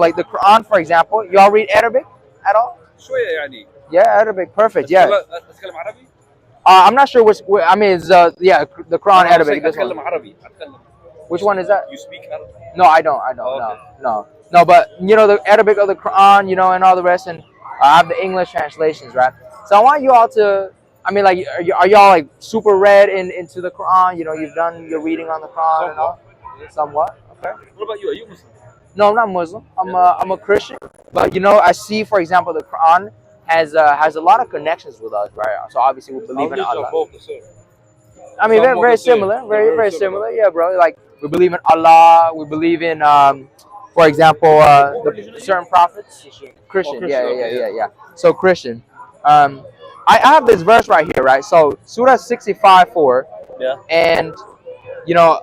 Like the Quran, for example. Y'all read Arabic at all? شوية يعني. Yeah, Arabic, perfect. Yeah. أتكلم عربي. I'm not sure which. I mean, it's yeah, the Quran Arabic. This one. أتكلم عربي. أتكلم. Which one is that? You speak Arabic? No, I don't. I don't. Oh, okay. No. But you know the Arabic of the Quran, you know, and all the rest, and I have the English translations, right? So I want you all to. I mean, like, are y'all like super read into the Quran? You know, you've done your reading on the Quran and all. Somewhat. Okay. What about you? Are you Muslim? No, I'm not Muslim. I'm a Christian. But you know, I see, for example, the Quran has a lot of connections with us, right? So obviously we believe in Allah. I mean, very similar, very similar. Yeah, bro. Like we believe in Allah. We believe in, for example, the certain prophets. Christian. Yeah. So Christian. I have this verse right here, right? So Surah 65:4. Yeah. And you know,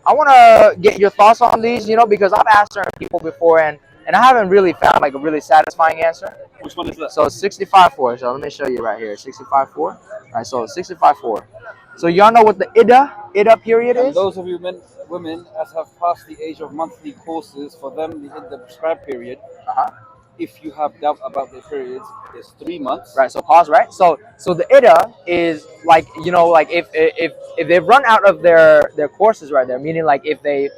I want to get your thoughts on these, you know, because I've asked certain people before, and I haven't really found like a really satisfying answer. Which one is that? So 65:4. So let me show you right here. 65:4. Right. So 65:4. So y'all know what the Ida period is? Those of you women as have passed the age of monthly courses, for them the Ida prescribed period. If you have doubt about the periods, is 3 months. Right. So pause. Right. So the Ida is like, you know, like if they've run out of their courses right there, meaning like if they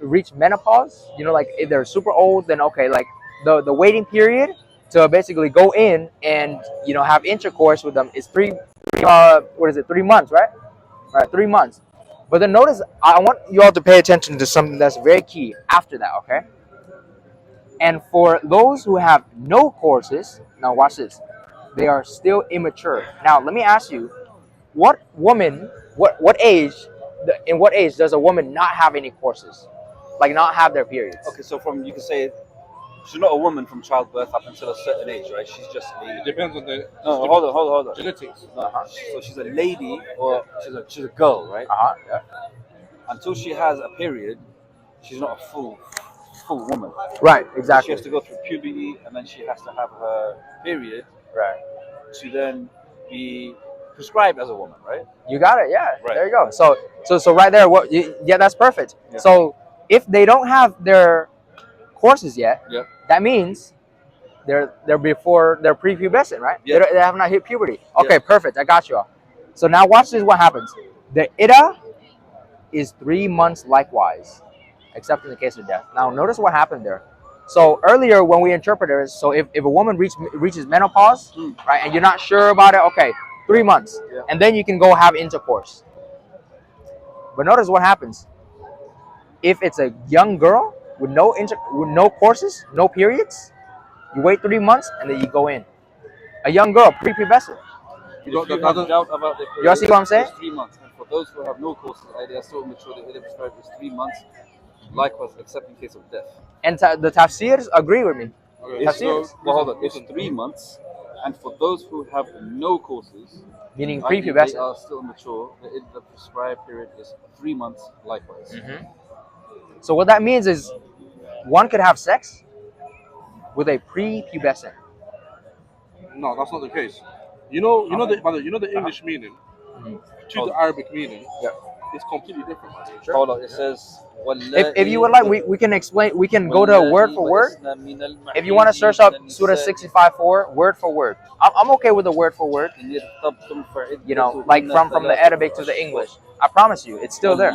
reach menopause, you know, like if they're super old, then okay, like the waiting period to basically go in and, you know, have intercourse with them is 3 months, right? Right, 3 months. But then notice, I want you all to pay attention to something that's very key after that, okay? And for those who have no courses, now watch this, they are still immature. Now let me ask you, what age does a woman not have any courses, like not have their periods? Okay, so you can say she's not a woman from childbirth up until a certain age, right? She's just It depends on the. No, hold on. Genetics. No, so she's a lady or she's a girl, right? Yeah. Until she has a period, she's not a full woman. Right, exactly. She has to go through puberty, and then she has to have her period, right, to then be prescribed as a woman, right? You got it. Yeah. Right. There you go. So right there, yeah, that's perfect. Yeah. So if they don't have their courses yet, yep, that means they're before they're prepubescent, right? Yep. They have not hit puberty. Okay, yep, perfect. I got you all. So now watch this. What happens? The Ida is 3 months likewise, except in the case of death. Now notice what happened there. So earlier when we interpreted, so if a woman reaches menopause, right, and you're not sure about it, okay, 3 months, yeah, and then you can go have intercourse. But notice what happens. If it's a young girl with no courses, no periods, you wait 3 months and then you go in. A young girl, prepubescent. You have doubt about the period, you see what I'm saying? 3 months. And for those who have no courses, they are so mature that they prescribed is 3 months. Likewise, except in case of death. And the tafsirs agree with me. Okay. Hold on. It's 3 months, and for those who have no courses, meaning prepubescent, they are still mature. The prescribed period is 3 months. Likewise. Mm-hmm. So what that means is, one could have sex with a prepubescent. No, that's not the case. You know the English meaning to the Arabic meaning. Yeah. It's completely different. Sure. Hold on, it says. If you would like, we can explain. We can go to word for word. If you want to search up Surah 65:4 word for word, I'm okay with the word for word. You know, like from the Arabic to the English. I promise you, it's still there.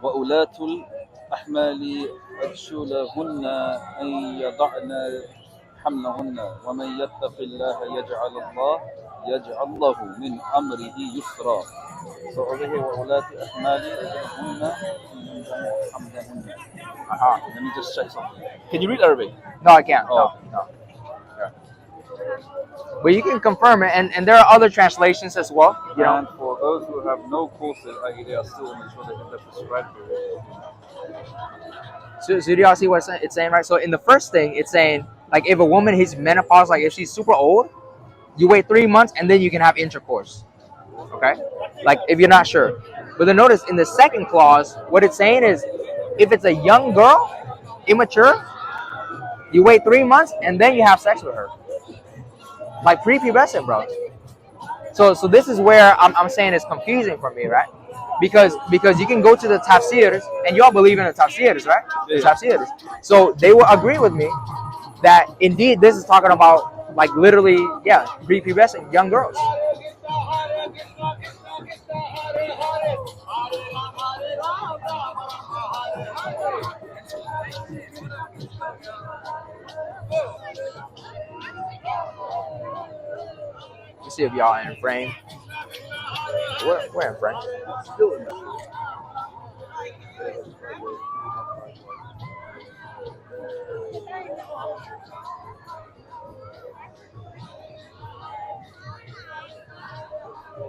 وأولاة الأحمال أجلهن أن يضعن حملهن ومن يتق الله يجعل له من أمره يسرا. So over here, وأولاة الأحمال أجلهن حملهن. Let me just check something. Can you read Arabic? No, I can't. Oh. No. Yeah. But you can confirm it, and there are other translations as well. You know? And for those who have no courses, they are still mature in the prescribed period. So do y'all see what it's saying, right? So in the first thing, it's saying, like, if a woman hits menopause, like if she's super old, you wait 3 months and then you can have intercourse. Okay? Like if you're not sure. But then notice in the second clause, what it's saying is, if it's a young girl, immature, you wait 3 months and then you have sex with her. Like prepubescent, bro. So this is where I'm saying it's confusing for me, right? because you can go to the tafsirs, and y'all believe in the tafsirs, right? The Yeah. tafsirs. So they will agree with me that indeed this is talking about like literally, yeah, prepubescent young girls. Let's see if y'all are in frame. We're in frame.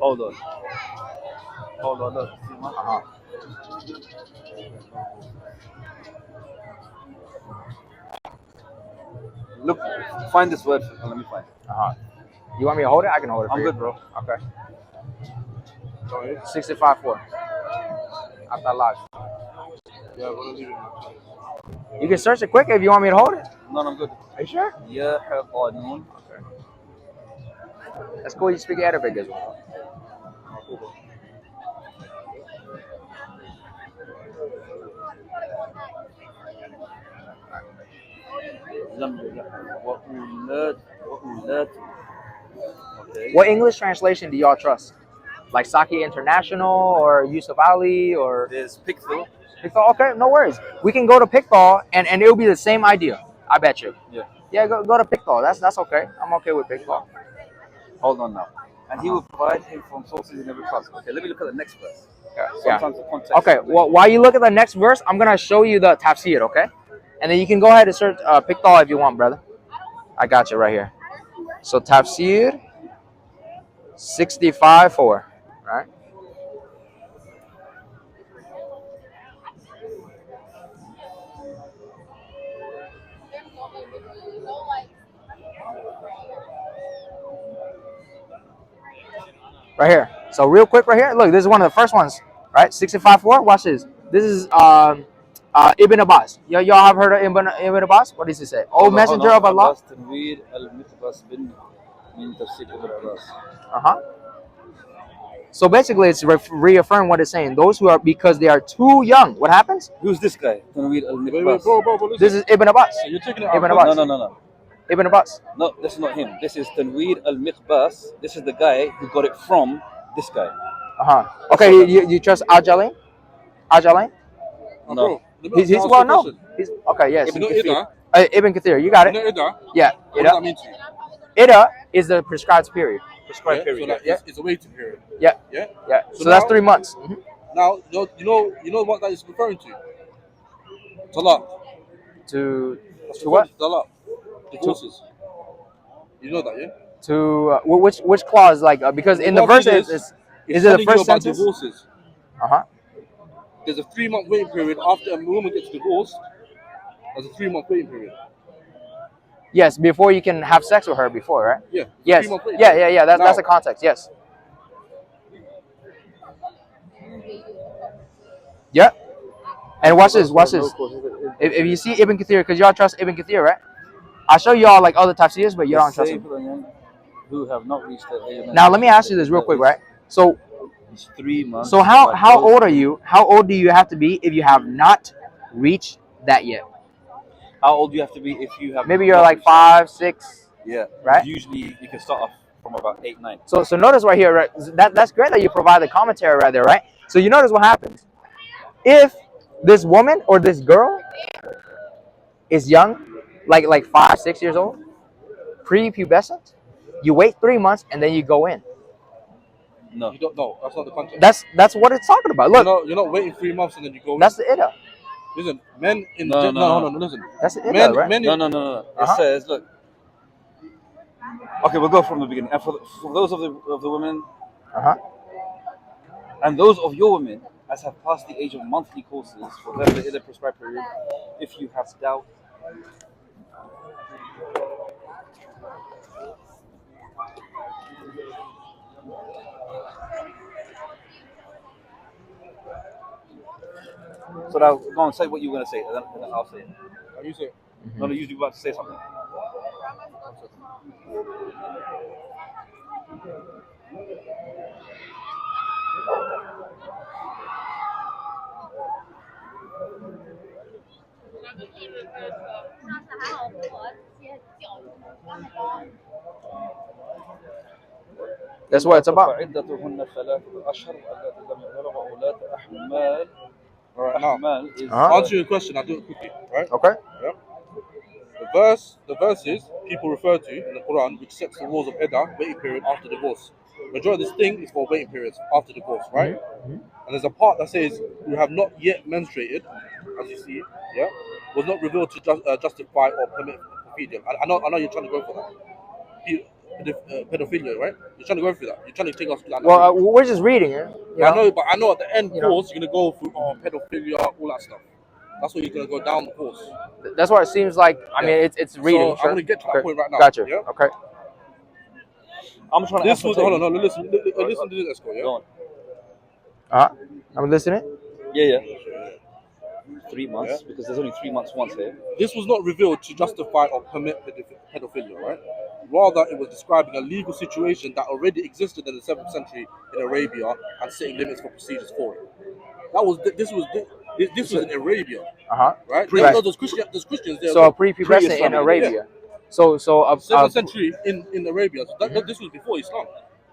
Hold on. Look. Uh-huh. Look, find this word. Let me find it. Uh-huh. You want me to hold it? I can hold it for I'm you. good, bro. Okay. Sorry. 65-4. After live. Yeah, I'm gonna leave it. You can search it quick if you want me to hold it. No, I'm good. Are you sure? يا حيطانون. Okay. That's cool. You speak Arabic as well. وأولاد. Okay. What English translation do y'all trust? Like Saki International or Yusuf Ali or There's Picthal. Pickthall? Okay, no worries. We can go to Pickthall and it'll be the same idea. I bet you. Yeah. Yeah, go to Pickthall. That's okay. I'm okay with Pickthall. Hold on now. And he will provide him from sources in every class. Okay, let me look at the next verse. Yeah. Sometimes the context. Okay. Well, while you look at the next verse, I'm gonna show you the tafsir. Okay, and then you can go ahead and search Pickthall if you want, brother. I got you right here. So tafsir 65-4. Right. Right here. So real quick, right here. Look, this is one of the first ones. Right, 65-4. Watch this. This is Ibn Abbas. Y'all have heard of Ibn Abbas? What does he say? Oh, Messenger of Allah. Uh-huh. So basically, it's reaffirming what it's saying. Those who are, because they are too young. What happens? Who's this guy? Wait, bro, listen. This is Ibn Abbas. So you're taking it out. Ibn of Abbas. No. Ibn Abbas. No, this is not him. This is Tanweer al-Miqbas. This is the guy who got it from this guy. Uh-huh. Okay, you trust Ajalain? Ajalain? Oh, No. bro, let me He's ask you well a known. question. He's okay. Yes. You know Ida? Ibn Kathir. You got You it. know Ida? Yeah. What does that Ida. mean to you? Ida is the prescribed period. Yeah? So like, it's a waiting period. Yeah. Yeah? Yeah. So So that's now- 3 months. Mhm. Now, you know what that is referring to? Talaq. To That's to what? referring to talaq. Divorces. You know that, yeah? To which clause? Like because in the What verse it is It's is it the telling you first about sentence? divorces. Uh-huh. There's a 3-month waiting period after a woman gets divorced. There's a 3-month waiting period. Yes, before you can have sex with her before, right? Yeah. Yes. 3-month waiting Yeah, period. yeah, yeah. That's Now, the context. Yes. Yeah. And watch this. Watch this. If you see Ibn Kathir, because y'all trust Ibn Kathir, right? I'll show y'all like other tafsirs, but you don't trust him. Who have not reached the Now let me ask you this real quick, right? So It's 3 months. so how old are you? How old do you have to be if you have not reached that yet? How old do you have to be if you have? Maybe you're not like reached 5, 6. that? Yeah. Right? Usually you can start off from about 8, 9. So notice right here, right? That's great that you provide the commentary right there, right? So you notice what happens. If this woman or this girl is young, like 5, 6 years old, prepubescent, you wait 3 months and then you go in. No. you don't know. That's not the context. That's what it's talking about. Look, You're not waiting 3 months and then you go. that's the ida. Listen, men in No, the no. no, listen. That's the ida, Men, right? men. No. It Uh-huh. says, look. Okay, we'll go from the beginning. And for those of the women, Uh-huh. and those of your women as have passed the age of monthly courses, for them the prescribed period, if you have doubt. So now, go on, say what you were going to say, and then I'll say it. You say. No, you were about to say something. That's what it's about. فعدتهن 3 أشهر واللاتي لم يبلغن وأولاة أحمال. All right, now أحمال is to answer your question, I'll do it quickly. Right? Okay. Yeah. The verses people refer to in the Quran, which sets the rules of Iddah, waiting period after divorce. Majority of this thing is for waiting periods after divorce, right? And there's a part that says who have not yet menstruated, as you see, yeah, was not revealed to justify or permit pedophilia. I know you're trying to go for that. Pedophilia, right? You're trying to go through that. You're trying to take us to that. Well, we're just reading it. But I know at the end You know. course you're gonna go through pedophilia, all that stuff. That's what you're gonna go down the course. That's what it seems like. I mean, it's reading. So sure. I'm gonna get to that point right now. Gotcha. Yeah? Okay. I'm trying to This was ascertain. hold on, listen to this, yeah. Go Uh on. I'm listening. Yeah. 3 months, because there's only 3 months once here. This was not revealed to justify or permit pedophilia, right? Rather, it was describing a legal situation that already existed in the 7th century in Arabia and setting limits for procedures for it. This was in Arabia, right? There's Christians there. So prepubescent in Arabia. Yeah. So 7th century in Arabia. So this was before Islam,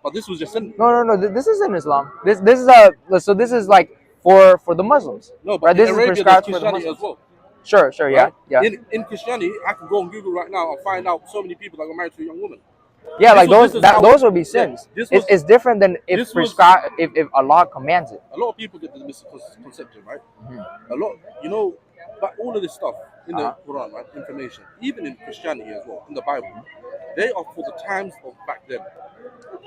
but this was just No. This isn't Islam. This is so this is like for the Muslims. no, but right? This in is Arabia prescribed there's for the Christianity Muslims. as well. Sure, yeah, Right? yeah. In Christianity, I can go on Google right now and find out so many people that got married to a young woman. Yeah, like This was how- those would be sins. this was- It's different than if this was- prescribed if Allah commands it. A lot of people get the misconception, right? A lot, but all of this stuff in the Quran, right? Information, even in Christianity as well, in the Bible, they are for the times of back then.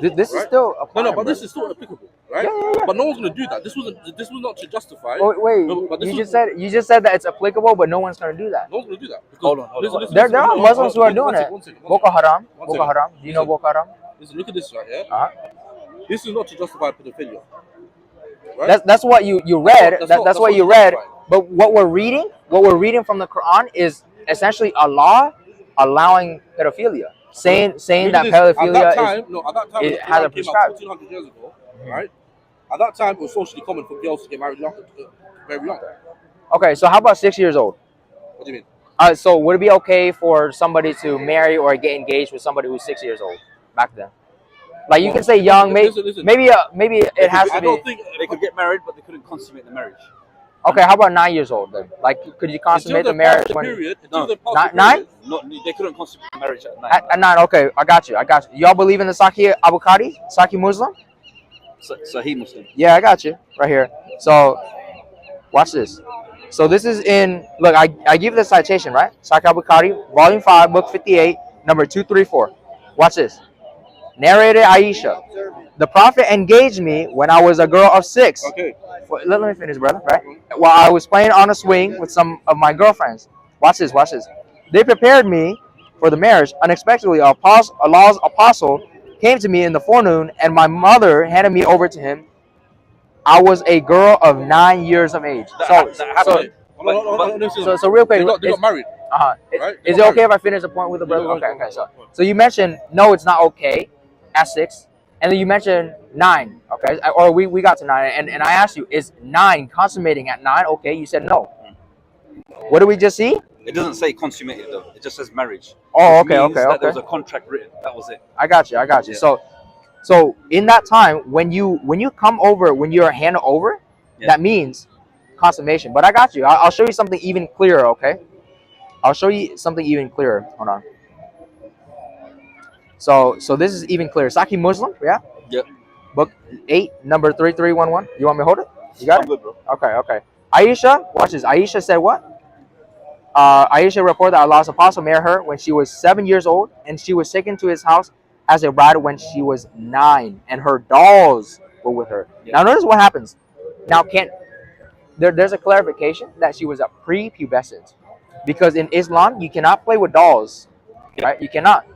This is Right? still No, applying, but this brother. is still applicable, right? Yeah. But no one's gonna do that. This was not to justify. Oh, wait, No, but this you was- just said that it's applicable, but no one's gonna do that. No one's gonna do that. Because Hold on. There are Muslims who are doing it. One second. Boko Haram. One Boko second. Haram. Do you know Boko Haram? Listen, look at this right here. This is not to justify pedophilia. Right? That's what you read. That's what you read. justifying. But what we're reading from the Quran is essentially Allah allowing pedophilia, saying Look that at this. At pedophilia that time, is. at that time, it when the has a Quran came out prescribed. 1400 years ago, right? At that time, it was socially common for girls to get married very young. Okay, so how about 6 years old? What do you mean? So would it be okay for somebody to marry or get engaged with somebody who's 6 years old back then? Like you can say young, listen. maybe it has I to don't be. think They could get married, but they couldn't consummate the marriage. Okay, how about 9 years old then? Like, could you consummate the marriage when until they pass the nine? period. They couldn't consummate the marriage at 9. At 9? Okay, I got you. Y'all believe in the Sahih Abu Khari, Sahih Muslim? So he Muslim. Yeah, I got you right here. So, watch this. So this is in. Look, I give the citation right. Sahih Abu Khari, Volume 5, Book 58, number 234. Watch this. Narrated Aisha. The Prophet engaged me when I was a girl of 6. Okay. Let me finish, brother. Right? While I was playing on a swing with some of my girlfriends. Watch this. They prepared me for the marriage. Unexpectedly, Allah's apostle came to me in the forenoon, and my mother handed me over to him. I was a girl of 9 years of age. That happened. So real quick, they got married. Right? Is it okay if I finish the point with the brother? Okay. So you mentioned no, it's not okay at 6, and then you mentioned 9. Okay, or we got to 9, and I asked you, is 9 consummating at 9? Okay, you said no. What did we just see? It doesn't say consummated though. It just says marriage. Oh, Which means that okay. there was a contract written. That was it. I got you. Yeah. So in that time, when you come over, when you're handed over, that means consummation. But I got you. I'll show you something even clearer. Okay, I'll show you something even clearer. Hold on. So this is even clearer. Sahih Muslim, yeah. Yep. Book 8, number 3311. You want me to hold it? You got I'm it? good, bro. Okay. Aisha, watch this. Aisha said what? Aisha reported that Allah's apostle married her when she was 7 years old, and she was taken to his house as a bride when she was 9, and her dolls were with her. Yeah. Now notice what happens. Now there's a clarification that she was a prepubescent, because in Islam you cannot play with dolls, right? You cannot.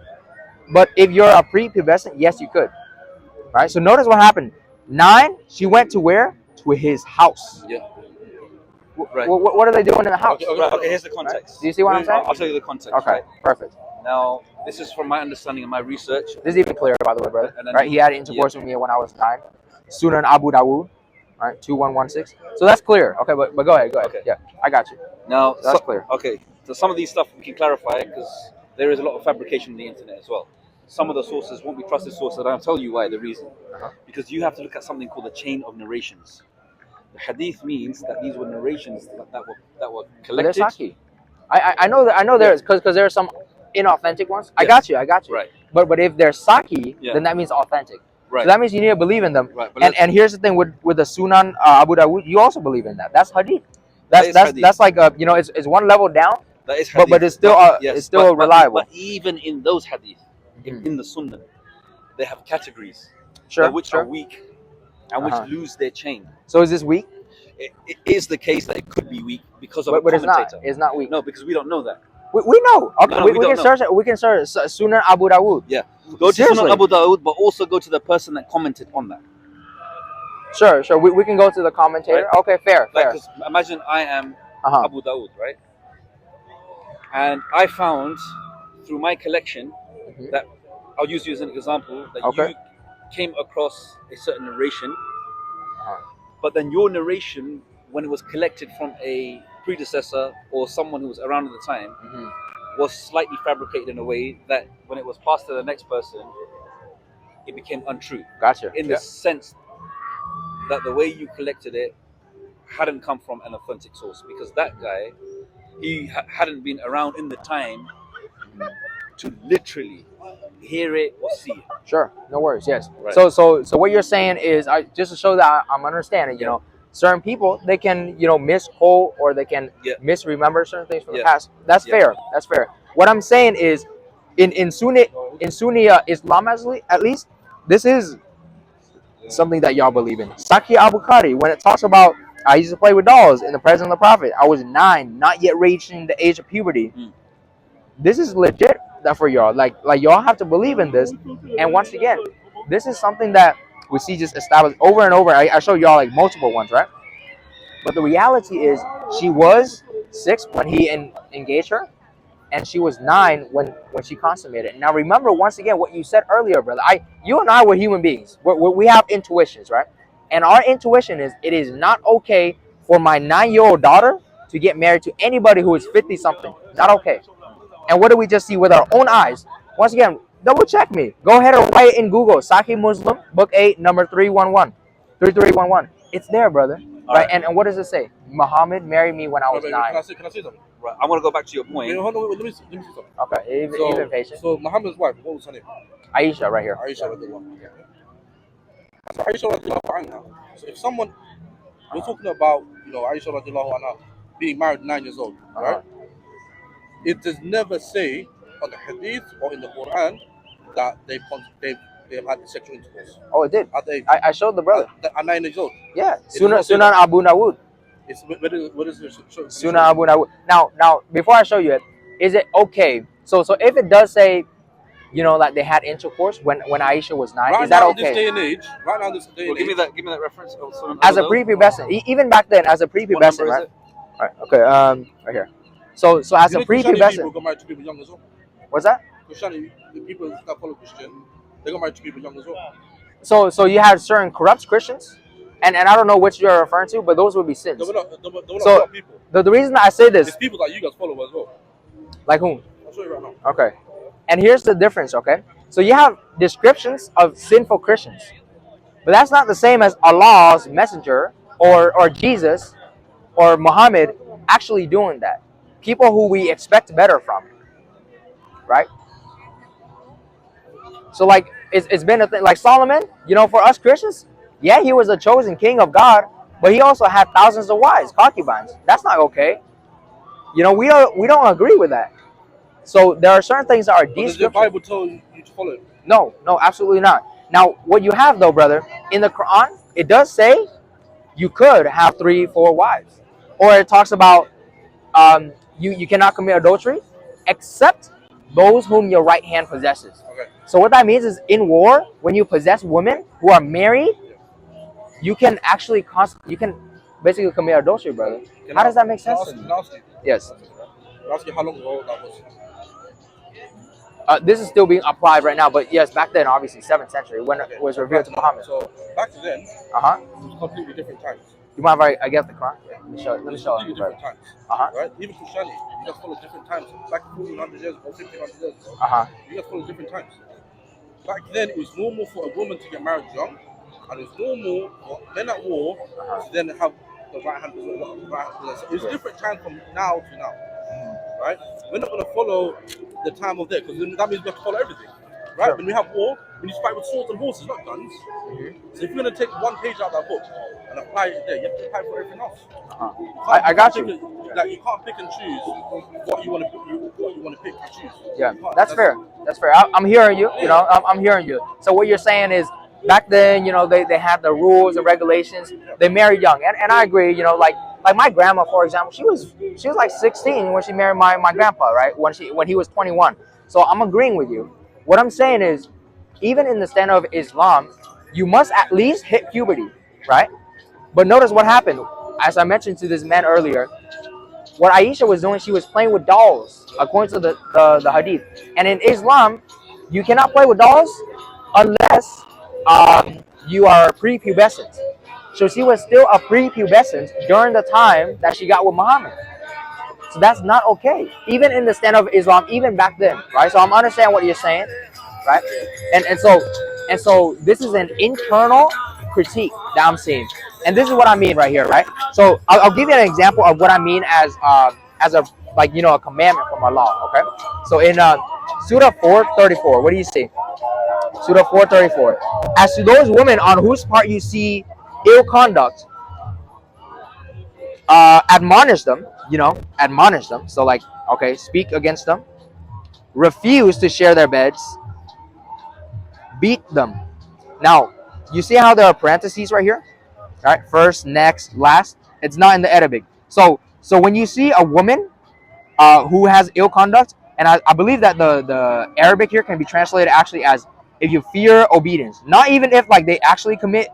But if you're a prepubescent, yes, you could, right? So notice what happened. 9, she went to where? To his house. Yeah. Right. What are they doing in the house? Okay, here's the context. Do you see what I'm saying? I'll tell you the context. Okay, Right? perfect. Now, this is from my understanding and my research. This is even clearer, by the way, brother. And then- Right? He had intercourse with me when I was 9. Sunan Abu Dawud, right? 2116. So that's clear. Okay, but go ahead. Okay. Yeah, I got you. Now, That's clear. Okay, So some of these stuff we can clarify because there is a lot of fabrication on the internet as well. Some of the sources won't be trusted sources, and I'll tell you why. The reason, because you have to look at something called the chain of narrations. The hadith means that these were narrations that were collected. There's Saki. I know that. I know there's because there are some inauthentic ones. I got you. Right. But if they're Saki, then that means authentic. Right. So that means you need to believe in them. Right. And here's the thing with the Sunan Abu Dawud, you also believe in that. That's hadith. That's like a, it's one level down. That is hadith. But it's still it's still reliable. But even in those hadith, in the Sunnah, they have categories. Sure. Which are weak and which lose their chain. So is this weak? It is the case that it could be weak because of a commentator. It's not weak. No, because we don't know that. We know. Okay, No, we can search it. We can search Sunan Abu Dawud. Yeah. Go to Sunan Abu Dawud, but also go to the person that commented on that. Sure. We can go to the commentator. Right. Okay, fair. Because imagine I am Abu Dawud, right? And I found through my collection that I'll use you as an example that you came across a certain narration, but then your narration, when it was collected from a predecessor or someone who was around at the time, was slightly fabricated in a way that when it was passed to the next person, it became untrue. Gotcha. In the sense that the way you collected it hadn't come from an authentic source, because that guy, he hadn't been around in the time to literally hear it or see it. Sure, no worries. Yes. Right. So what you're saying is, just to show that I'm understanding. You know, certain people, they can misquote or they can misremember certain things from the past. That's fair. That's fair. What I'm saying is, in Sunni Islam at least, this is something that y'all believe in. Saki Abu Qari, when it talks about I used to play with dolls in the presence of the Prophet, I was 9, not yet reaching the age of puberty. This is legit that for y'all. Like y'all have to believe in this. And once again, this is something that we see just established over and over. I showed y'all like multiple ones, right? But the reality is, she was 6 when he engaged her, and she was 9 when she consummated. Now remember, once again, what you said earlier, brother. You and I were human beings. We have intuitions, right? And our intuition is, it is not okay for my 9-year-old daughter to get married to anybody who is 50-something. Not okay. And what do we just see with our own eyes? Once again, double check me. Go ahead and write it in Google. Sahih Muslim, book 8, number 3311. It's there, brother. Right? And what does it say? Muhammad married me when I was 9. Can I say something? Right. I want to go back to your point. Hold on, let me say something. Okay, even patient. So Muhammad's wife, what was her name? Aisha, right here. Aisha radiallahu anha. So Aisha radiallahu anha. So if someone, we're talking about, Aisha radiallahu anha being married 9 years old, right? It does never say on the hadith or in the Quran that they've had sexual intercourse. Oh, it did. I showed the brother. At 9 years old. Yeah. Sunan Abu Dawud. What is it? Sunan Abu Dawud. Now, before I show you it, is it okay? So if it does say, that they had intercourse when Aisha was 9, is that okay? Right now, this day and age. Give me that reference. As a prepubescent, even back then, as a prepubescent, right? All right. Okay. Right here. So as a prepubescent. People got married to people young as well. What's that? Christianity, the people that follow Christian, they got married to people young as well. So you had certain corrupt Christians, and I don't know which you're referring to, but those would be sins. They were not people. The reason I say this, it's people that you guys follow as well. Like whom? I'll show you right now. Okay. And here's the difference, okay? So you have descriptions of sinful Christians, but that's not the same as Allah's messenger or Jesus or Muhammad actually doing that. People who we expect better from, right? So like it's been a thing. Like Solomon, for us Christians, yeah, he was a chosen king of God, but he also had thousands of wives, concubines. That's not okay. We don't agree with that. So there are certain things that are Does the Bible tell you to follow it? No, absolutely not. Now, what you have though, brother, in the Quran, it does say you could have 3, 4 wives, or it talks about you cannot commit adultery except those whom your right hand possesses. Okay. So what that means is, in war, when you possess women who are married, you can actually basically commit adultery, brother. How does that make sense? Can I ask you? Yes. Can I ask you how long ago that was? This is still being applied right now, but yes, back then, obviously, 7th century, when it was revealed to Muhammad. So back then, it was completely different times. You mind if I get the Quran? Yeah, let me It's show completely you, brother. different times. Uh-huh. Right? Even Christianity, you guys follow different times. Back 1400 years ago, 1500 years ago, Uh-huh. you guys follow different times. Back then, it was normal for a woman to get married young, and it was normal for men at war to then have the right hand position. So it's different time from now to now, right? We're not going to follow the time of there because that means we have to follow everything, right? Sure. When we have war, we need to fight with swords and horses, not guns. So if you're going to take one page out of that book and apply it there, you have to apply for everything else. I got you. Like you can't pick and choose what you want to pick and choose. Yeah, that's fair. That's fair. I'm hearing you. You know, I'm hearing you. So what you're saying is, back then, you know, they had the rules and regulations. They married young, and I agree. You know, like my grandma, for example, she was like 16 when she married my grandpa, right? When he was 21. So I'm agreeing with you. What I'm saying is, even in the standard of Islam, you must at least hit puberty, right? But notice what happened. As I mentioned to this man earlier, what Aisha was doing, she was playing with dolls, according to the hadith. And in Islam, you cannot play with dolls unless you are prepubescent. So she was still a prepubescent during the time that she got with Muhammad. So that's not okay, even in the standard of Islam, even back then, right? So I'm understanding what you're saying, right? And so this is an internal critique that I'm seeing, and this is what I mean right here, right? So I'll give you an example of what I mean as a, like, you know, a commandment from Allah. Okay, so in Surah 4:34, what do you see? Surah 4:34. As to those women on whose part you see ill conduct, admonish them. You know, admonish them. So, like, okay, speak against them. Refuse to share their beds. Beat them. Now, you see how there are parentheses right here? Right? First, next, last. It's not in the Arabic. So when you see a woman who has ill conduct, and I believe that the Arabic here can be translated actually as if you fear obedience. Not even if like they actually commit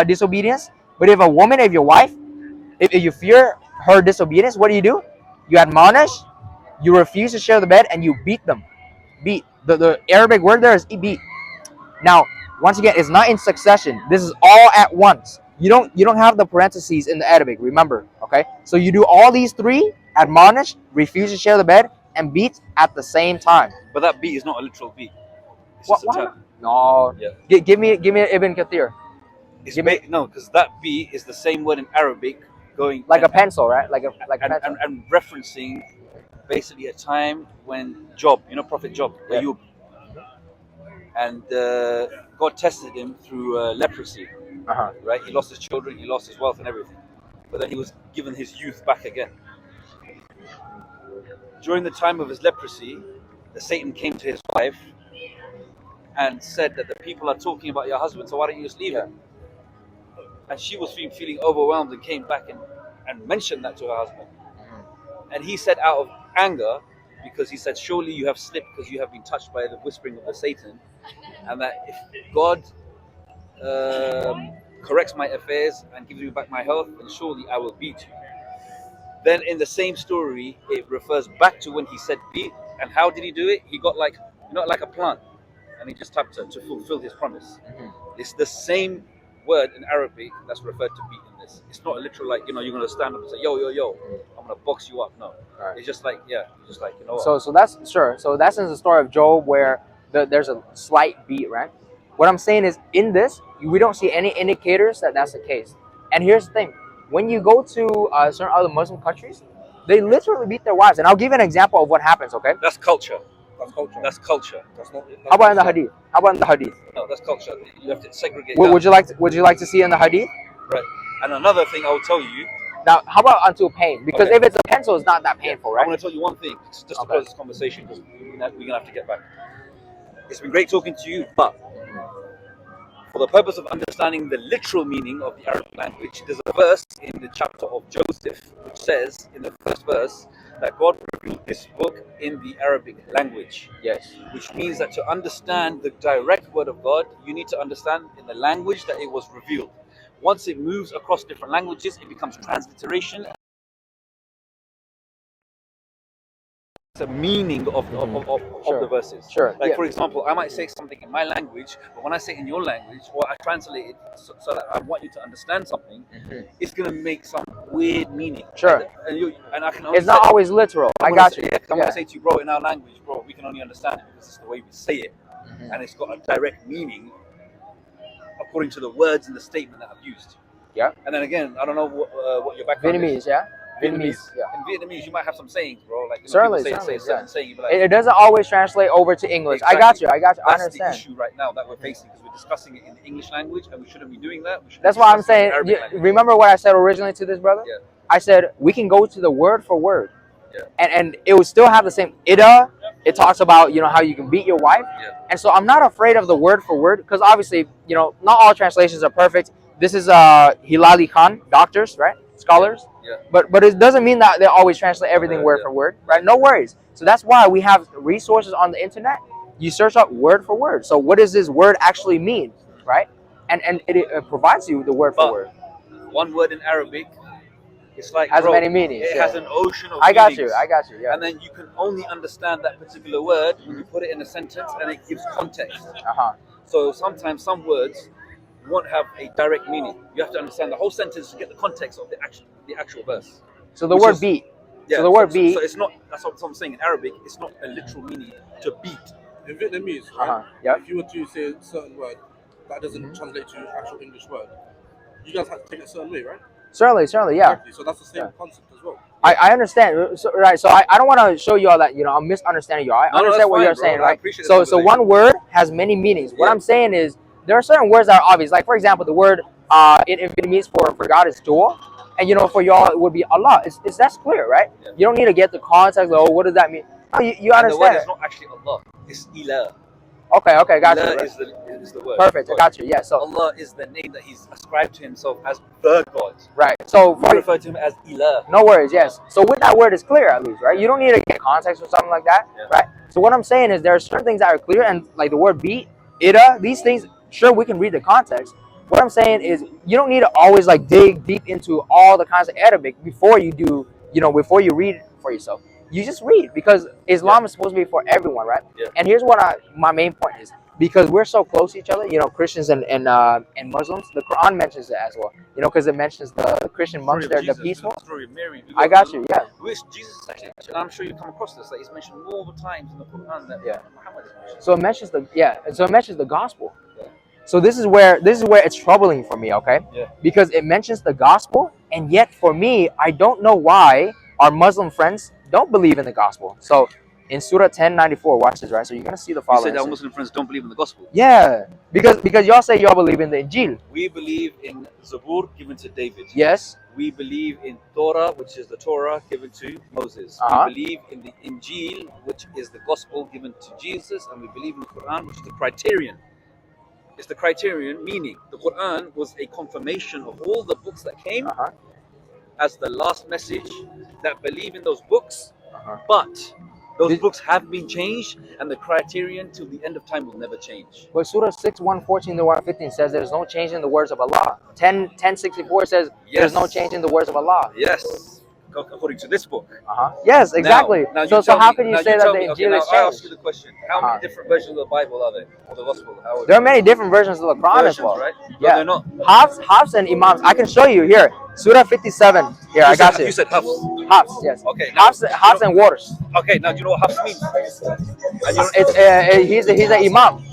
disobedience, but if a woman, if your wife, if you fear her disobedience, what do? You admonish, you refuse to share the bed, and you beat them. Beat. The Arabic word there is beat. Now, once again, it's not in succession. This is all at once. You don't have the parentheses in the Arabic, remember, okay? So you do all these three: admonish, refuse to share the bed, and beat at the same time. But that beat is not a literal beat. It's What? just a tap. No. Yeah. Give me Ibn Kathir. No, because that beat is the same word in Arabic, going Like a pencil, right? Like a pencil. and referencing basically a time when Job, you know, Prophet Job, Yeah. Ayub, and God tested him through leprosy. Right? He lost his children, he lost his wealth and everything. But then he was given his youth back again. During the time of his leprosy, the Satan came to his wife and said that the people are talking about your husband, so why don't you just leave him? And she was feeling overwhelmed and came back and mentioned that to her husband. And he said, out of anger, because he said, surely you have slipped because you have been touched by the whispering of the Satan, and that if God corrects my affairs and gives me back my health, then surely I will beat you. Then in the same story, it refers back to when he said beat. And how did he do it? He got like, you know, like a plant, and he just tapped it to fulfill his promise. It's the same word in Arabic that's referred to beat in this. It's not a literal, like, you know, you're going to stand up and say, yo, yo, yo, I'm going to box you up. No. Right. It's just like, yeah, just like, you know. So that's sure. So that's in the story of Job where there's a slight beat, right? What I'm saying is, in this, we don't see any indicators that that's the case. And here's the thing: when you go to certain other Muslim countries, they literally beat their wives. And I'll give you an example of what happens. Okay? That's culture. That's culture. That's not. How about in the hadith? How about in the hadith? No, that's culture. You have to segregate. Would you like to see in the hadith? Right. And another thing I will tell you. Now, how about until pain? Because if it's a pencil, it's not that painful, right? I'm going to tell you one thing, just to close this conversation, because we're going to have to get back. It's been great talking to you, but for the purpose of understanding the literal meaning of the Arabic language, there's a verse in the chapter of Joseph which says, in the first verse, that God revealed this book in the Arabic language. Yes. Which means that to understand the direct word of God, you need to understand in the language that it was revealed. Once it moves across different languages, it becomes transliteration. the meaning of the verses. Sure. Like Yeah. for example, I might say something in my language, but when I say it in your language, or I translate it so that I want you to understand something, it's gonna make some weird meaning. Sure. Like, and I can only It's not always literal. I got you. Yeah, I'm gonna say to you, bro, in our language, bro, we can only understand it because it's the way we say it, and it's got a direct meaning according to the words in the statement that I've used. Yeah. And then again, I don't know what your background Vietnamese, is. yeah. Vietnamese. Yeah. In Vietnamese, you might have some sayings, bro. Like Certainly, people say a certain saying. You'd be like, it doesn't always translate over to English. exactly. I got you. I That's understand. the issue right now that we're facing because we're discussing it in the English language and we shouldn't be doing that. That's why I'm saying. Remember what I said originally to this brother? Yeah. I said we can go to the word for word, yeah. and it would still have the same ida. It talks about how you can beat your wife, and so I'm not afraid of the word for word because obviously not all translations are perfect. This is Hilali Khan, doctors, right? Scholars. Yeah. But it doesn't mean that they always translate everything word for word, right? No worries. So that's why we have resources on the internet. You search up word for word. So what does this word actually mean, right? And it provides you the word for word. One word in Arabic, it's like has many meanings. It has an ocean of I got meanings. you. I got you. Yeah. And then you can only understand that particular word when you put it in a sentence and it gives context. So sometimes some words won't have a direct meaning. You have to understand the whole sentence to get the context of the actual verse. So the word beat. Yeah, so the word beat. So it's not. That's what I'm saying in Arabic. It's not a literal meaning to beat. In Vietnamese, right? If you were to say a certain word that doesn't translate to actual English word, you guys have to take it a certain way, right? Certainly, yeah. Exactly. So that's the same concept as well. I understand. So, right. So I don't want to show you all that. I'm misunderstanding you. I understand what you're saying, right? So one word has many meanings. What I'm saying is there are certain words that are obvious. Like for example, the word in Vietnamese for God is Dua, and for y'all it would be Allah. It's that's clear, right? Yeah. You don't need to get the context. Oh, what does that mean? No, you understand. The word is not actually Allah. It's Ilah. Okay, got Allah you. Is the word. Perfect, I got you. Yeah, so Allah is the name that He's ascribed to Himself as the God. Right. So we refer to Him as Ilah. No worries. Yes. So with that word is clear at least, right? You don't need to get context or something like that, right? So what I'm saying is there are certain things that are clear, and like the word beat, ida, these things. Sure, we can read the context. What I'm saying is you don't need to always like dig deep into all the kinds of Arabic before you do, before you read for yourself. You just read because Islam is supposed to be for everyone, right? Yeah. And here's what my main point is. Because we're so close to each other, Christians and Muslims, the Quran mentions it as well, because it mentions the Christian monks, they're peaceful. The story of Mary. I got you, yeah. Which Jesus actually, I'm sure you come across this, that he's mentioned multiple times in the Quran that Muhammad is mentioned. So it mentions the gospel. Yeah. So this is where it's troubling for me, okay? Yeah. Because it mentions the gospel, and yet for me, I don't know why our Muslim friends don't believe in the gospel. So in Surah 10:94, watch this, right? So you're gonna see the following. You said our Muslim friends don't believe in the gospel. Yeah, because y'all say y'all believe in the Injil. We believe in Zabur given to David. Yes. We believe in Torah, which is the Torah given to Moses. We believe in the Injil, which is the gospel given to Jesus, and we believe in the Quran, which is the criterion. It's the criterion, meaning the Quran was a confirmation of all the books that came as the last message that believe in those books, but those books have been changed, and the criterion till the end of time will never change. But Surah 6, 114 to 115 says there's no change in the words of Allah. 10:64 says there's no change in the words of Allah. Yes, according to this book. Yes, exactly. Now so how can you say that the Injil is changed? I ask you the question: how many different versions of the Bible are there, or the Gospel? There are many different versions of the Quran as well. Right? Yeah, no, they're not. Hafs and Imams. I can show you here. Surah 57. Here, I got you. You said Hafs. Hafs, yes. Okay. Hafs and waters. Okay. Now, do you know what Hafs means? He's an Imam.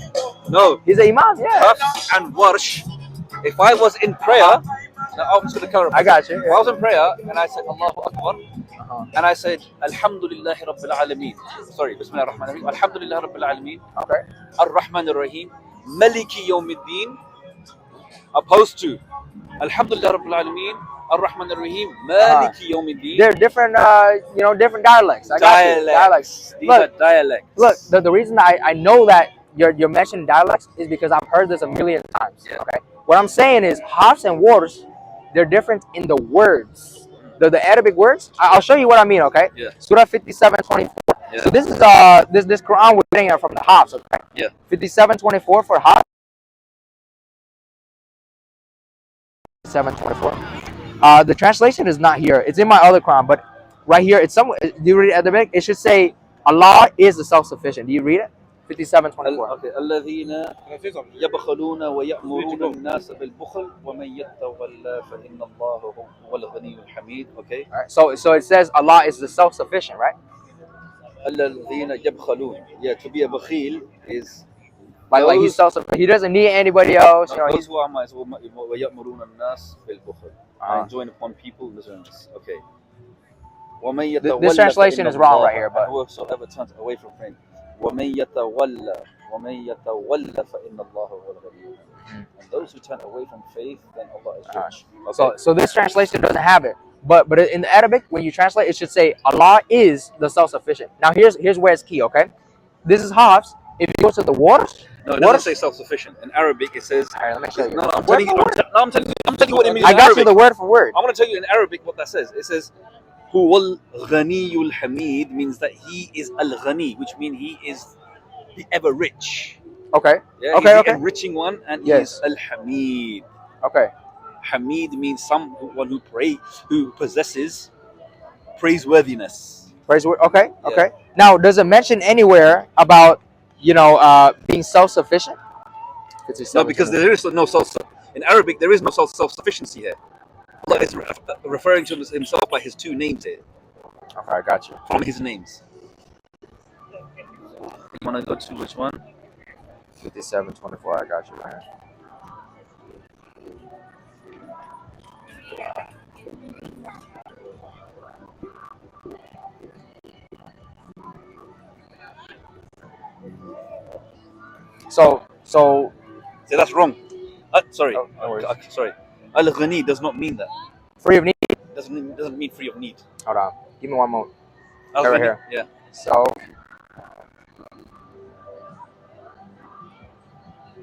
No. He's an Imam. Yeah. Hafs and Warsh. If I was in prayer, now I'm just going to clarify. I got you. If I was in prayer and I said Allahu Akbar, and I said Alhamdulillah Rabbil Alameen. Sorry, Bismillah ar-Rahman ar-Rahim. Alhamdulillah Rabbil Alameen. Okay. Ar-Rahman ar-Rahim. Maliki Yawmiddin. Opposed to Alhamdulillah Rabbil Alameen. Ar-Rahman ar-Rahim. Maliki Yawmiddin. They're different, different dialects. Dialects. These are dialects. Look, the reason I know that you're mentioning dialects is because I've heard this a million times. Yeah. Okay. What I'm saying is Hafs and waters, they're different in the words. The Arabic words. I'll show you what I mean, okay? Yeah. Surah 57:24. Yeah. So this is this Quran we're getting it from the Hafs, okay? Yeah. 57:24 for Hafs. 7:24. The translation is not here. It's in my other Quran, but right here it's somewhere. You read it at the back. It should say Allah is the self-sufficient. Do you read it? 57:24. Okay. الذين Can I say something? يبخلون ويأمرون الناس بالبخل ومن يتولى فإن الله هو الغني الحميد. Okay. All right. So it says Allah is the self-sufficient, right? الذين يبخلون. Yeah, to be a bakhil is Like he's self-sufficient. He doesn't need anybody else. You know, those who are ويأمرون الناس بالبخل. I enjoin upon people miserliness. Okay. ومن يتولى this translation is wrong right here, but whosoever turns away from faith. ومن يتولى فإن الله هو الغني. And those who turn away from faith, then Allah is rich. Okay. So this translation doesn't have it. But in the Arabic, when you translate, it should say Allah is the self-sufficient. Now here's where it's key, okay? This is Hafs. If you go to the waters, no, it doesn't say self-sufficient. In Arabic, it says. All right, let me show you. No, I'm telling you what it means. I in got Arabic. you the word for word. I want to tell you in Arabic what that says. It says, "Huwal Ghaniyul Hamid" means that he is Al-Ghani, which means he is the ever rich. Okay. Yeah, okay. He's the enriching one, and he is Al-Hamid. Okay. Hamid means someone who possesses praiseworthiness. Okay. Okay. Now, does it mention anywhere about being self-sufficient? No, because there is no self. In Arabic, there is no self-sufficiency here. Allah is referring to himself by his two names here. Okay, I got you. From his names. You want to go to which one? 57:24. I got you, man. So that's wrong. Sorry. Oh, no sorry. Al-Ghani does not mean that. Free of need? Doesn't mean free of need. Hold on. Give me one more. Right here. Yeah. So.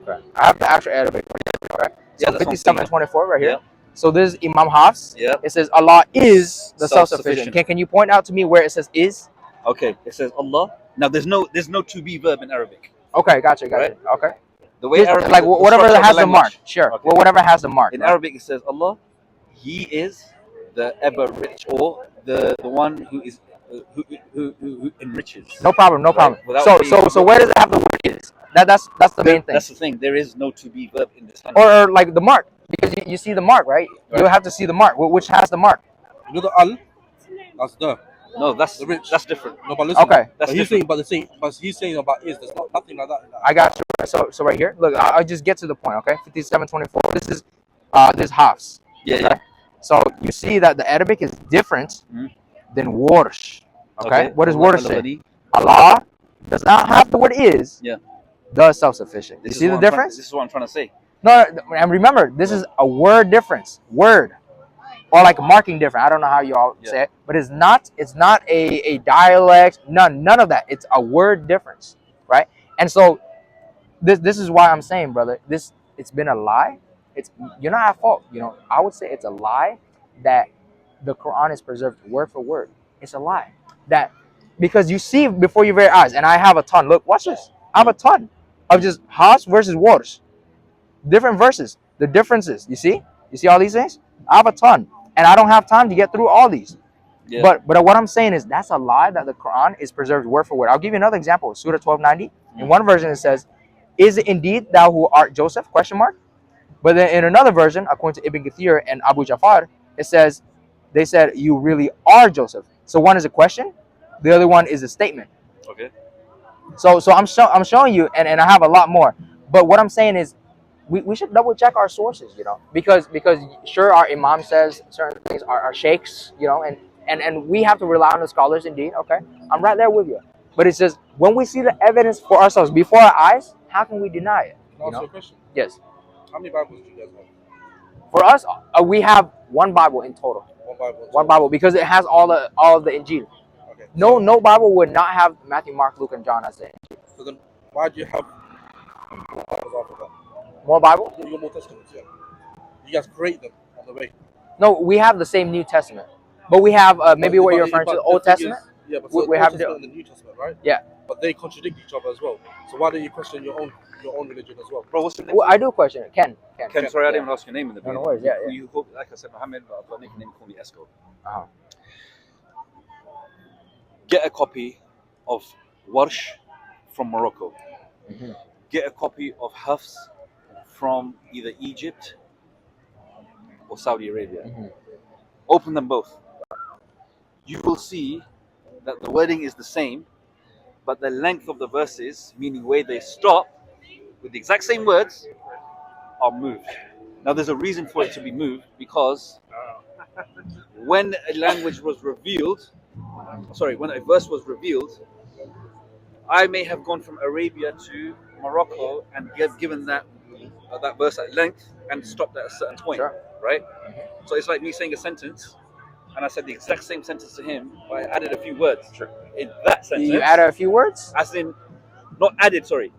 Okay. I have the actual Arabic. Okay. So 57:24 right here. Yeah. So this is Imam Hafs. Yeah. It says Allah is the self-sufficient. Can you point out to me where it says is? Okay. It says Allah. Now there's no to be verb in Arabic. Okay, gotcha. Okay. The way Arabic, like whatever has the mark. Sure. Okay. Well, whatever has the mark. In Arabic, it says Allah. He is the ever rich, or the one who is who enriches. No problem. Right? So where does it have the word is? That's the main thing. That's the thing. There is no to be verb in this language. Or like the mark, because you see the mark, right? You have to see the mark, which has the mark. You know the al, that's the. No, that's the rich. That's different. No, but listen. Okay. But he's saying about is. There's nothing like that. I got you. So right here, look, I'll just get to the point, okay? 57:24. This is Hafs. Yeah. So you see that the Arabic is different than Warsh. Okay? What does Warsh say? Allah does not have the word is. Yeah. The self-sufficient. You see the difference? This is what I'm trying to say. No, and remember, this is a word difference. Word. Or like a marking difference. I don't know how you all say it, but it's not a dialect, none of that. It's a word difference, right? And so this is why I'm saying, brother, it's been a lie. You're not at fault. I would say it's a lie that the Quran is preserved word for word. It's a lie. That because you see before your very eyes, and I have a ton. Look, watch this. I have a ton of just Hafs versus waters. Different verses. The differences. You see all these things? I have a ton. And I don't have time to get through all these. Yeah. But what I'm saying is that's a lie that the Quran is preserved word for word. I'll give you another example. Surah 1290. In one version it says, "Is it indeed thou who art Joseph?" ? But then in another version, according to Ibn Kathir and Abu Ja'far, it says, they said, "You really are Joseph." So one is a question, the other one is a statement. Okay. So I'm showing you, and I have a lot more. But what I'm saying is, we should double check our sources, because sure, our imam says certain things, our sheikhs, and we have to rely on the scholars indeed. Okay, I'm right there with you. But it's just when we see the evidence for ourselves before our eyes, how can we deny it? Can I ask you a question? Yes. How many Bibles do you guys have? For us, we have one Bible in total. One Bible because it has all of the Injil. Okay. No Bible would not have Matthew, Mark, Luke, and John as the Injil. So then, why do you have more Bibles after that? More Bible? You got more Testaments, yeah. You guys create them on the way. No, we have the same New Testament, but we have maybe what you're referring to the Old Testament. Yeah, but we have the Old and the New Testament, right? Yeah. But they contradict each other as well. So why don't you question your own religion as well? Bro, what's your name? Well, I do question it. Ken, sorry, I didn't ask your name in the beginning. No worries. Yeah. You like I said, Mohammed, but I've got a nickname, call me Esco. Uh-huh. Get a copy of Warsh from Morocco. Mhm. Get a copy of Hafs from either Egypt or Saudi Arabia. Mhm. Open them both. You will see that the wording is the same, but the length of the verses, meaning where they stop with the exact same words, are moved. Now, there's a reason for it to be moved because when a language was revealed, when a verse was revealed, I may have gone from Arabia to Morocco and given that verse at length and stopped at a certain point, Sure. right? So it's like me saying a sentence, and I said the exact same sentence to him, but I added a few words Sure. in that sentence. You added a few words. As in, not added. Sorry,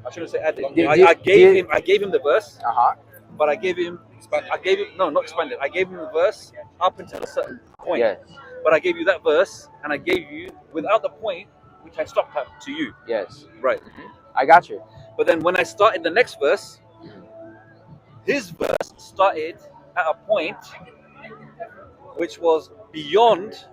I shouldn't say added. Do- I gave him the verse, Uh-huh. but I gave him not expanded. I gave him the verse up until a certain point. Yes. But I gave you that verse, and I gave you without the point, which I stopped at to you. Yes. Right. I got you. But then when I started the next verse, his verse started at a point which was beyond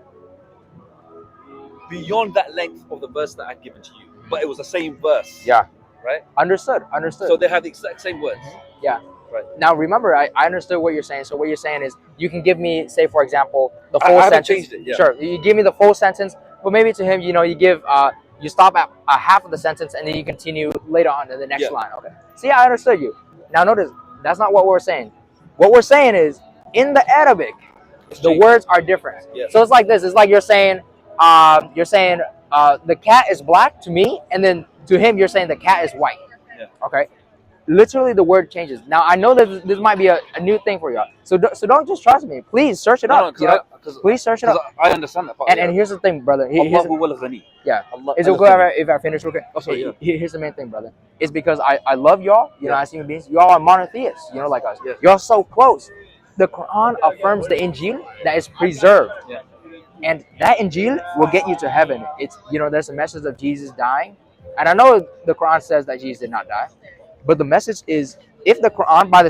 that length of the verse that I'd given to you. But it was the same verse. Yeah. Right? Understood. So they have the exact same words. Yeah. Right. Now remember, I understood what you're saying. So what you're saying is you can give me, say for example, the full I haven't sentence. changed it, yeah. Sure. You give me the full sentence, but maybe to him, you give you stop at half of the sentence and then you continue later on in the next line. Okay. See, I understood you. Now notice that's not what we're saying. What we're saying is in the Arabic, the words are different. Yeah. So it's like this. It's like you're saying the cat is black to me, and then to him you're saying the cat is white. Yeah. Okay. Literally, the word changes. Now I know that this might be a new thing for y'all. So don't just trust me. Please search it up. Please search it up. I understand that part. And here's the thing, brother. Allahu wal ghani. Yeah. Allah Is it good if I finish real quick? Oh, sorry, yeah. Here's the main thing, brother. It's because I love y'all, Yeah. as human beings. Y'all are monotheists, like us. Yeah. Y'all so close. The Quran affirms the Injil that is preserved. Yeah. And that Injil will get you to heaven. It's, there's a message of Jesus dying. And I know the Quran says that Jesus did not die. But the message is, if the Quran, by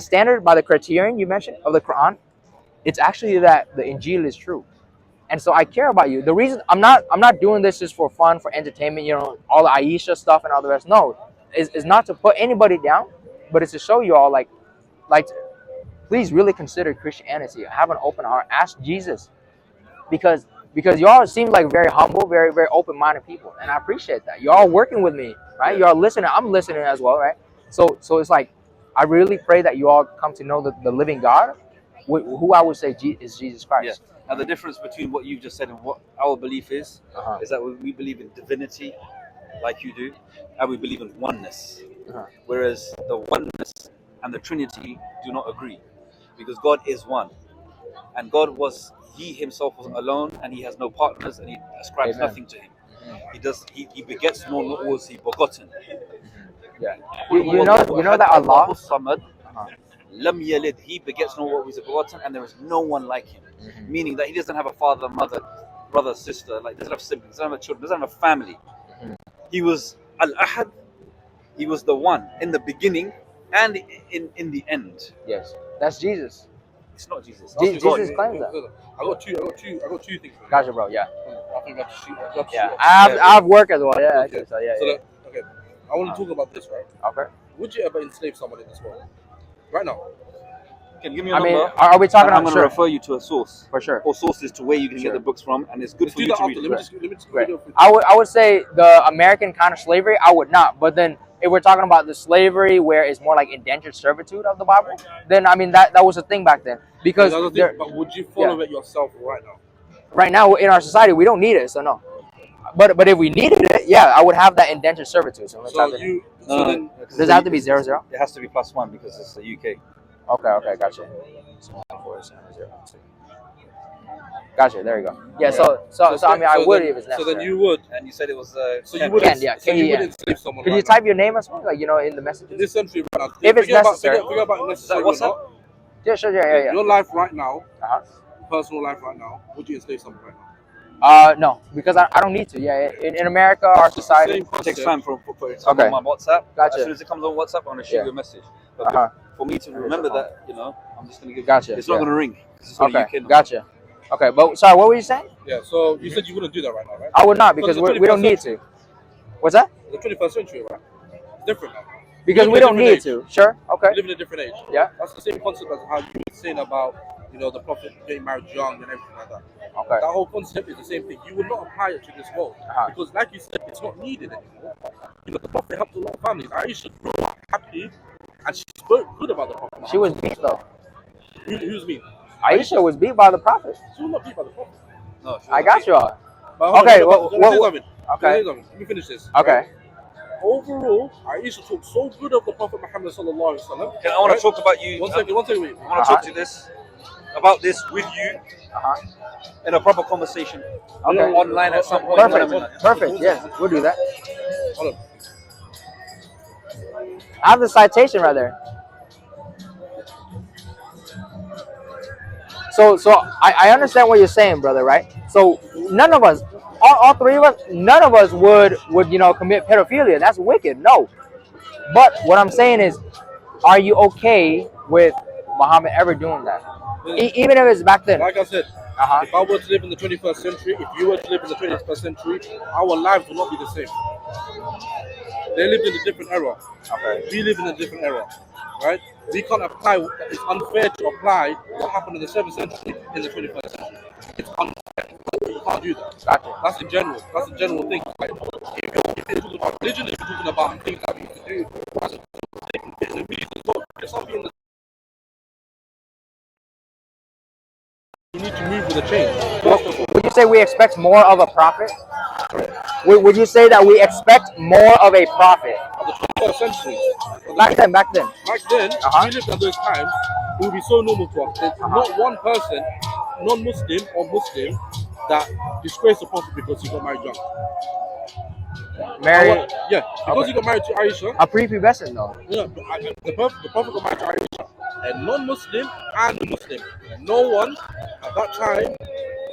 the criterion you mentioned of the Quran, it's actually that the Injil is true. And so I care about you. The reason I'm not doing this just for fun, for entertainment, all the Aisha stuff and all the rest. No, it's not to put anybody down, but it's to show you all like please really consider Christianity. Have an open heart. Ask Jesus, because y'all seem like very humble, very very open-minded people, and I appreciate that. Y'all working with me, right? Y'all listening. I'm listening as well, right? So it's like I really pray that you all come to know the living God, who I would say is Jesus Christ. Yeah. Now the difference between what you've just said and what our belief is that we believe in divinity, like you do, and we believe in oneness. Whereas the oneness and the Trinity do not agree, because God is one, and He Himself was alone, and He has no partners, and He ascribes Amen. nothing to Him. He begets nor was He begotten. Yeah. You know that Allah. Lam yalid, He begets nor was He begotten, and there is no one like Him. Meaning that He doesn't have a father, mother, brother, sister, doesn't have siblings, doesn't have children, doesn't have a family. He was Al-Ahad. He was the one in the beginning and in the end. Yes, that's Jesus. It's not Jesus. Jesus claims that. I got two things. Gotcha, bro. Yeah. I think that's shoot. Yeah. I have work as well. Yeah. Okay. So yeah. Okay. I want to talk about this, right? Okay. Would you ever enslave someone in this world? Right now. Can give me a number. Are we talking? I'm going to refer you to a source. For sure. Or sources to where you can get the books from, and it's good for you to read. Let me just Great. I would say the American kind of slavery. I would not. But then if we're talking about the slavery where it's more like indentured servitude of the Bible, then that was a thing back then. Because but would you follow it yourself right now? Right now in our society we don't need it, so no. But if we needed it, yeah, I would have that indentured servitude. So then does it have to be 00? It has to be +1 because it's the UK. Okay, gotcha. Gotcha. There you go. Yeah. So I mean, I would if it's necessary. So then you would, and you said it was. So you wouldn't. So you wouldn't enslave someone. Could you type your name or something, like in the messages? This century, right now. If it's necessary. Forget about necessary or not. Yeah, sure. Yeah. Your life right now, personal life right now. Would you enslave someone right now? No, because I don't need to. Yeah, in America, our society. It takes time for it to come on my WhatsApp. Gotcha. As soon as it comes on WhatsApp, I'm gonna shoot you a message. But for me to remember that, I'm just gonna give. Gotcha. It's not gonna ring. Okay. Gotcha. Okay, but sorry, what were you saying? Yeah. So you said you wouldn't do that right now, right? I would not because we don't need to. What's that? The 21st century, right? It's different now. Because we don't need to. Sure. Okay. We live in a different age. Yeah. That's the same concept as how you were saying about, the Prophet getting married young and everything like that. Okay. That whole concept is the same thing. You would not apply it to this world because, like you said, it's not needed anymore. The Prophet helped a lot of families. Aisha grew up happy, and she spoke good about the Prophet. She was beat though. Who's mean? Aisha was beat by the Prophet. She was not beat by the Prophet. No, I got you all. Okay. Okay. Let me finish this. Okay. Right? Overall, Aisha talked so good of the Prophet Muhammad sallallahu alaihi wasallam. I want to talk about you. One second, wait. I want to talk to this about this with you in a proper conversation. Okay. Online at some point. Perfect. Yes, we'll do that. Hold on. I have the citation right there. So I understand what you're saying, brother, right? So none of us, all three of us, none of us would commit pedophilia. That's wicked. No. But what I'm saying is, are you okay with Muhammad ever doing that? Even if it's back then. Like I said, if I were to live in the 21st century, if you were to live in the 21st century, our lives will not be the same. They lived in a different era. Okay. We live in a different era, right? We can't apply. It's unfair to apply what happened in the 7th century in the 21st century. It's unfair. You can't do that. Gotcha. That's in general. That's a general thing. Like, if you're talking about religion, if you're talking about things that we used to do, it's something that you need to move with the change. Would you say we expect more of a prophet? Would you say that we expect more of a prophet? The 21st century. Back then. Back then, we lived at those times. It would be so normal to us. There's not one person, non-Muslim or Muslim, that disgraced the Prophet because he got married young. Married? Yeah, because he got married to Aisha. A prepubescent though. Yeah, the Prophet got married to Aisha, a non-Muslim and a Muslim. And no one at that time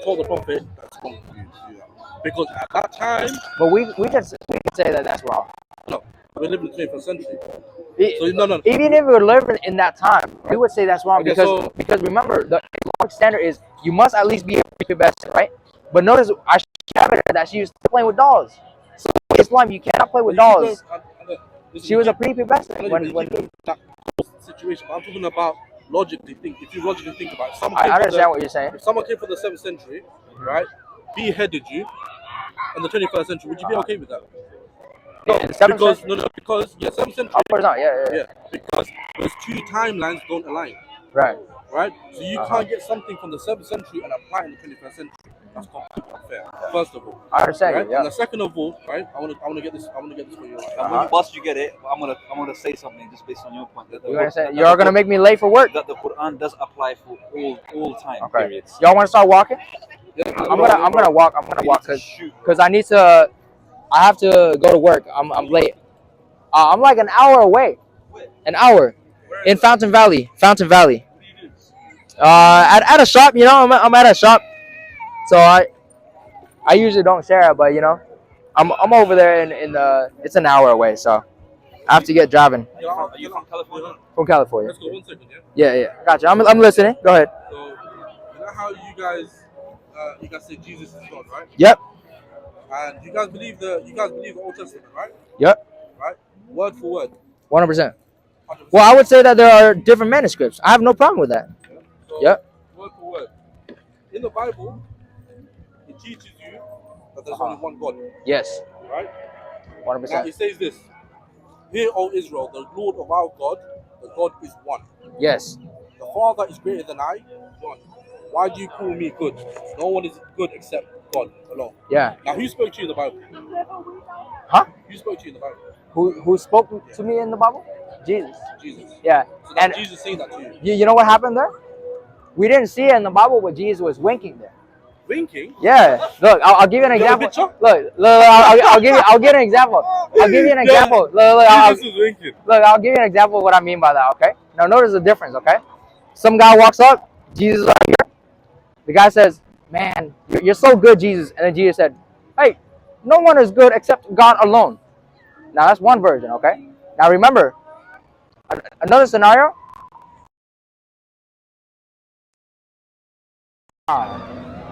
told the Prophet that's wrong for you to do that. Because at that time, but we can say that that's wrong. No, we live in the 21st century. No. Even if we were living in that time, we would say that's wrong because remember the Islamic standard is you must at least be a prepubescent, right? But notice I showed that she was playing with dolls. So in Islam, you cannot play with dolls. She was a prepubescent when that situation. I'm talking about logically think. If you logically think about it, I understand what you're saying. If someone came from the 7th century, right, beheaded you in the 21st century, would you be okay with that? No, because 7th century. Of course not. Yeah. Because those two timelines don't align. Right. So you can't get something from the 7th century and apply it in the 21st century. That's completely unfair. First of all, I understand. Right? Yeah. And the second of all, right? I want to get this. For you. Once you get it, I'm gonna say something just based on your point. You're gonna make me late for work. That the Quran does apply for all time periods. Y'all want to start walking? Yeah, I'm gonna walk. I'm gonna walk because I need to. I have to go to work. I'm late. I'm like an hour away. An hour in Fountain Valley. At a shop. I'm at a shop. So I usually don't share it, but I'm over there in the. It's an hour away, so I have to get driving. Are you from California? From California. Let's go 1 second, Yeah. Gotcha. I'm listening. Go ahead. So, you know how you guys say Jesus is God, right? Yep. And you guys believe the Old Testament, right? Yep. Right. Word for word. 100%. Well, I would say that there are different manuscripts. I have no problem with that. So, Yep. Word for word. In the Bible, it teaches you that there's only one God. Yes. Right? 100%. Now it says this. Hear, O Israel, the Lord of our God, the God is one. Yes. The Father is greater than I, one. Why do you call me good? No one is good except God alone. Yeah. Now, who spoke to you in the Bible? Huh? Who spoke to you in the Bible? Who spoke to me in the Bible? Jesus. Yeah. So that's Jesus saying that to you. You know what happened there? We didn't see it in the Bible, but Jesus was winking there. Winking? Yeah. Look, I'll give you an example. Look, I'll give you an example. I'll give you an example. Jesus is winking. Look, I'll give you an example of what I mean by that, okay? Now notice the difference, okay? Some guy walks up, Jesus is right here. The guy says, man, you're so good, Jesus. And then Jesus said, hey, no one is good except God alone. Now that's one version, okay? Now remember, another scenario.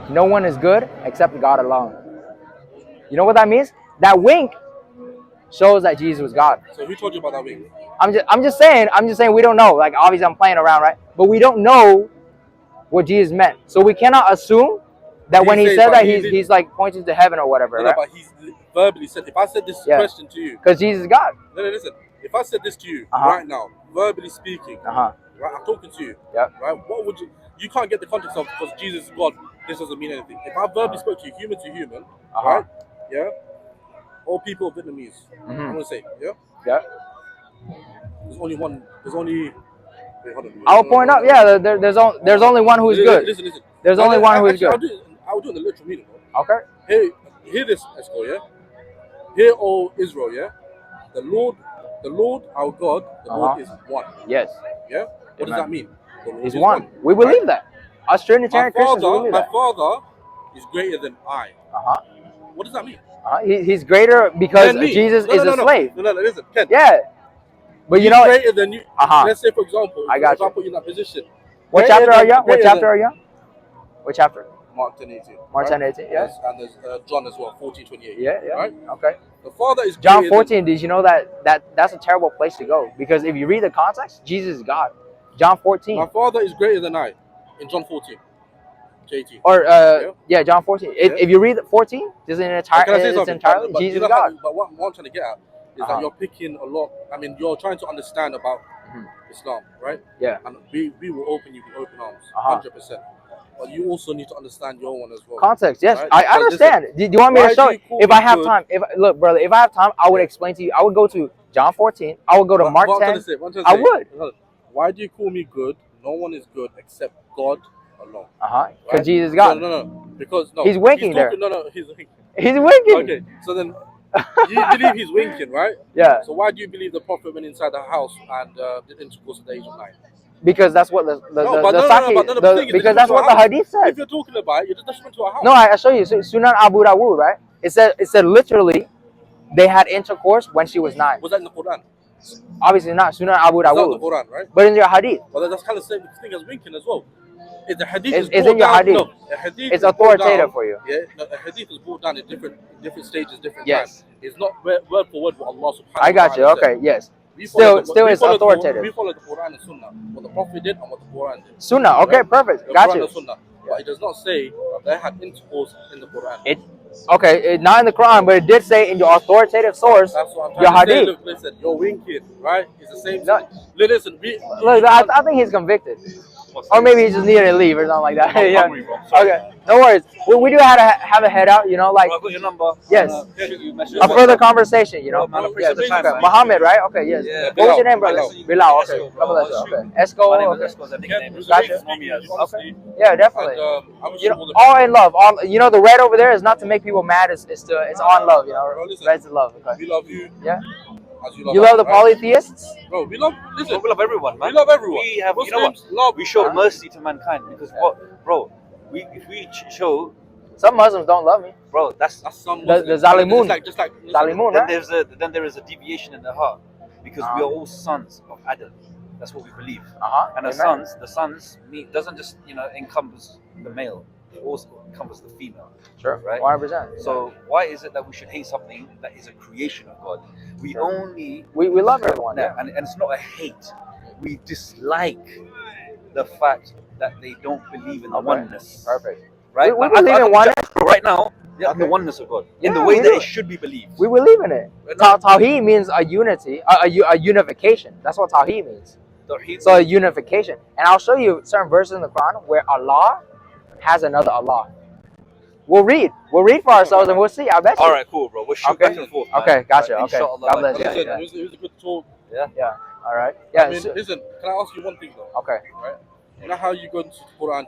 No one is good except God alone. You know what that means? That wink shows that Jesus was God. So who told you about that wing? I'm just saying we don't know. Like obviously I'm playing around, right? But we don't know what Jesus meant. So we cannot assume that when he said that he's like pointing to heaven or whatever. No, right? but he's verbally said. If I said this question to you, because Jesus is God. No, listen. If I said this to you right now, verbally speaking, right, I'm talking to you. Yep. Right, what would you? You can't get the context of because Jesus is God. This doesn't mean anything. If I verbally spoke to you, human to human, right? Yeah. All people are Vietnamese. I'm gonna say, yeah. Yeah. There's only one. There's only. Wait, hold on. I'll point out. Yeah, there's only one who is good. Listen. There's only one who is good. I'll do it in the literal meaning. Bro. Okay. Hear this, Esco, yeah. Hear, O Israel, yeah. The Lord, our God, the Lord is one. Yes. Yeah. What does that mean? He's one. We believe that. Us Trinitarian Christians believe that. My Father is greater than I. What does that mean? He's greater because Jesus is a slave. No, listen, Ken. Yeah. But he's greater than you. Let's say, for example, I got if I put you in that position. What chapter are you? What chapter are you? What chapter? Mark 10:18. Mark 10:18. Yes. And there's John as well, 14:28. Yeah. Right. Okay. The Father is John 14. Did you know that's a terrible place to go? Because if you read the context, Jesus is God. John 14. My Father is greater than I. In John 14. 18. Or John 14. If you read 14, this is entirely Jesus is God. But what I'm trying to get at is that you're picking a lot. I mean, you're trying to understand about Islam, right? Yeah. And we will open you with open arms, 100%. But you also need to understand your one as well. Context, yes, right? I understand. Do you want me to show you? If I have time, look, brother, if I have time, I would explain to you. I would go to John 14. I would go to Mark 10. I would. Why do you call me good? No one is good except God alone. Because Jesus is God. No. Because he's winking there. He's winking. He's winking. Okay, so then you believe he's winking, right? Yeah. So why do you believe the prophet went inside the house and did intercourse at the age of 9? Because that's what because that's what the hadith says. If you're talking about it, you just went to a house. No, I show you. Sunan Abu Dawud, right? It said literally they had intercourse when she was 9. Was that in the Quran? Obviously not. Sunan Abu Dawud. It's not in the Quran, right? But in your hadith. Well, that's kind of the same thing as winking as well. If the hadith it's is in your hadith. No, the hadith it's authoritative for you. Yeah, no, the hadith is brought down in different stages, different times. It's not word for word what Allah subhanahu wa ta'ala I got you. Okay, yes. Still it's authoritative. We follow the Quran and Sunnah. What the Prophet did and what the Quran did. Sunnah, okay, right? Perfect. The got Quran you. And Sunnah. But it does not say that they had intercourse in the Quran. Not in the Quran, but it did say in your authoritative source, that's what I'm your trying to hadith. say. Look, listen, you're winking, right? It's the same No. thing. Listen, look, I think he's convicted. Or maybe he just needed to leave or something like that. I'm hungry, bro. Okay, no worries. We do have to head out, you know, like. Bro, I've got your number. Yes. A further conversation, you know. Man, Yes. Okay. Muhammad, right? Okay, yes. Yeah, what was your name, brother? Bilal. Okay. Esco, God bless you. Okay. Esco. My name Okay. is Esco, the nickname. Gotcha. Okay. Yeah, definitely. And, I wish You you know, all the all in love. All you know, the red over there is not to make people mad. It's on love. You know, listen, red's love. Okay. We love you. Yeah. As You love the polytheists? Bro, we love. Listen, We love everyone, man. we love everyone. We have, you know Muslims love. We show mercy to mankind because bro, if we show, Some Muslims don't love me. bro, that's some The Zalimun. Just like Zalimun, then right? there is a deviation in the heart because we are all sons of Adam. That's what we believe. And the sons doesn't just encompass the male; it also encompasses the female. Sure. Right. 100%. So why is it that we should hate something that is a creation of God? We only we love everyone. Yeah. and it's not a hate. We dislike the fact that they don't believe in the oneness. Perfect. Right? We believe in oneness. Right now, the oneness of God in the Yeah, way we that do. it should be believed. We believe in it. Tawheed means a unity, a unification. That's what Tawheed means. So a unification. And I'll show you certain verses in the Quran where Allah has another Allah. We'll read for ourselves and we'll see. I bet you. All right, cool, bro. We'll shoot back and forth. Man. Okay, gotcha. Right, Okay. inshallah, God bless you. Listen, Yeah. it was a good talk. Yeah. All right. Yeah. I mean, listen, can I ask you one thing though? Okay. Right? You know how you go into the Quran